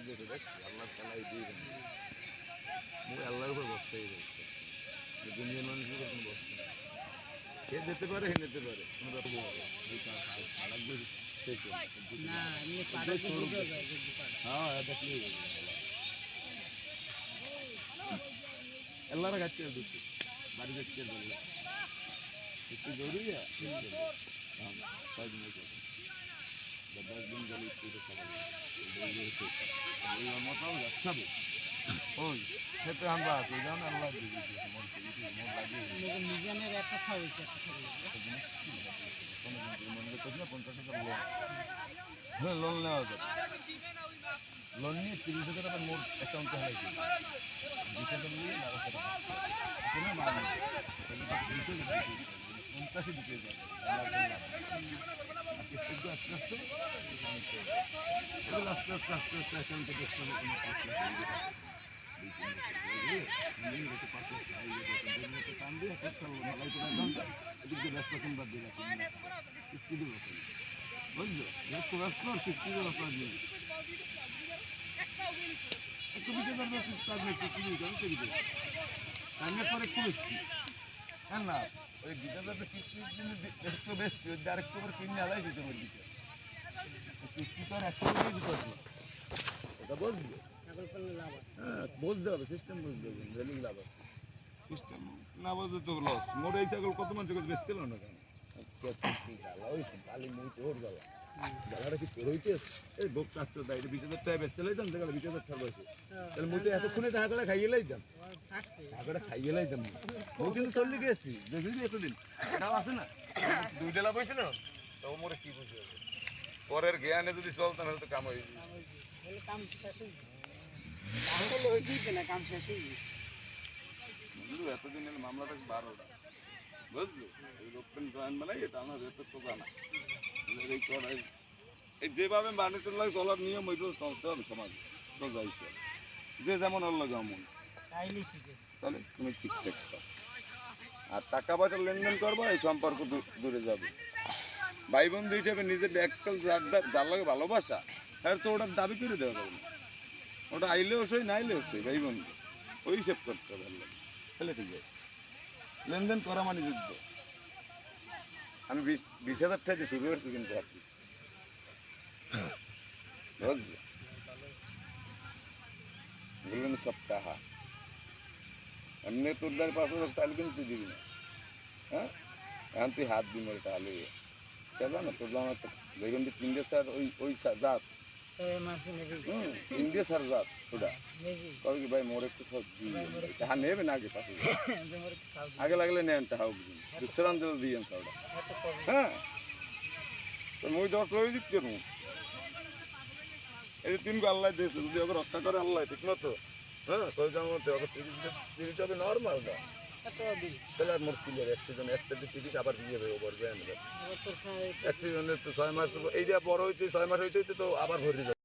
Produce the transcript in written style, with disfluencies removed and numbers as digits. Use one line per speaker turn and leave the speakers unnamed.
দিয়েছে দেখছি আল্লাহর খেলায় দিয়ে মুখ আল্লাহর উপর বসতেই যাচ্ছে দুনিয়ার মানুষের উপর কোনো বসতে না কে যেতে পারে হে নিতে পারে কোনো ব্যাপার হ্যাঁ দেখলেই ಎಲ್ಲಾರ ಹಚ್ಚಿ ಇರ್ಬೇಕು ಬಾರಿ ಹಚ್ಚಿ ಇರಬಲ್ಲ ಇಷ್ಟು ಜೋರಿ দিন গেলে পুরো মতো যাচ্ছে ওই খেতে আমরা আছি জান আল্লাহ
মিজানের একটা সার্ভিস একটা
হ্যাঁ লোন নেওয়া যাবে লোন নিয়ে 30,000 টাকা মোট অ্যাকাউন্টে হয়েছে 20,000 নিয়ে 50 দিতে যাবে আস্তে আস্তে অ্যাকাউন্টে একটু পরে একটু বেশি হ্যাঁ না ওই একটু বেশি আরেকটু করে কিনে আলাই দিতে পারবি কিস্তি তো আর একসাথে দিতে পারবো এটা বলবি হ্যাঁ বলতে হবে সিস্টেম বুঝতে হবে রেলিং লাভ আছে সিস্টেম না বলতে তো লস মোর এই ছাগল কত মানুষ বেচছিল না কেন কালি মুই তোর গলা গলাটা কি তোর হইতে এই বোক কাটছো তাই 20,000 টাকা বেচতে লাইতাম দেখা 20,000 টাকা বসে তাহলে মুই তো এতক্ষণে টাকাটা খাইয়ে লাইতাম টাকাটা খাইয়ে লাইতাম মুই কিন্তু চললি গেছি দেখলি এতদিন এটাও আছে না 2 ডেলা বইছিল তো মোরে কি বুঝে পরের জ্ঞানে যদি চলতাম তাহলে তো কাম হয়ে যেত
কাম শেষ হয়েছে না কাম শেষ হয়েছে
এতদিন মামলাটা 12টা বুঝলো এই ওপেন জয়েন বানাই এটা আমার এত তো জানা এই করাই এই যেভাবে বাণিজ্য লাগে চলার নিয়ম ওইগুলো চলতে হবে সমাজে তো যাইছে যে যেমন ওর লাগে এমন তাহলে তুমি ঠিক থাকতো আর টাকা পয়সা লেনদেন করবো এই সম্পর্ক দূরে যাবে ভাই বন্ধু হিসেবে নিজের এককাল যার লাগে ভালোবাসা হ্যাঁ তো ওটার দাবি করে দেওয়া যাবে না ওটা আইলেও সই না আইলেও সই ভাই বন্ধু ওই হিসেব করতে হবে ভালো লাগে তাহলে ঠিক আছে লেনদেন করা মানে যুদ্ধ আমি 20,000 টাকা দিয়ে শুরু করছি কিন্তু আপনি বুঝলেন সব টাকা এমনি তোর দ্বারা 5,000 তাহলে কিন্তু তুই দিবি না হ্যাঁ এখন তুই হাত দিবি ওই তাহলে কেন না তোর আমার বেগুন দিয়ে 3 দিয়ে স্যার ওই জাত ইন্ডিয়া স্যার জাত ওটা কবে কি ভাই মোর একটু সব টাকা নেবে না আগে পাশে আগে লাগলে নেন টাকা বিশ্রাঞ্চল দিয়েন ওটা হ্যাঁ তো মই 10 লই দিতে পারবো এই 3 গো আল্লাহ দিয়েছে যদি ওকে রক্ষা করে আল্লাহ ঠিক মতো হ্যাঁ কই যাওয়ার মধ্যে ওকে সিরিজ হবে নর্মাল না তাহলে আর মোর ক্লিয়ার অ্যাক্সিডেন্ট একটা দিয়ে 30 আবার দিয়ে দেবো বলবে অ্যাক্সিডেন্টের তো 6 মাস এই যে বড় হইতে 6 মাস হইতে তো আবার ভরে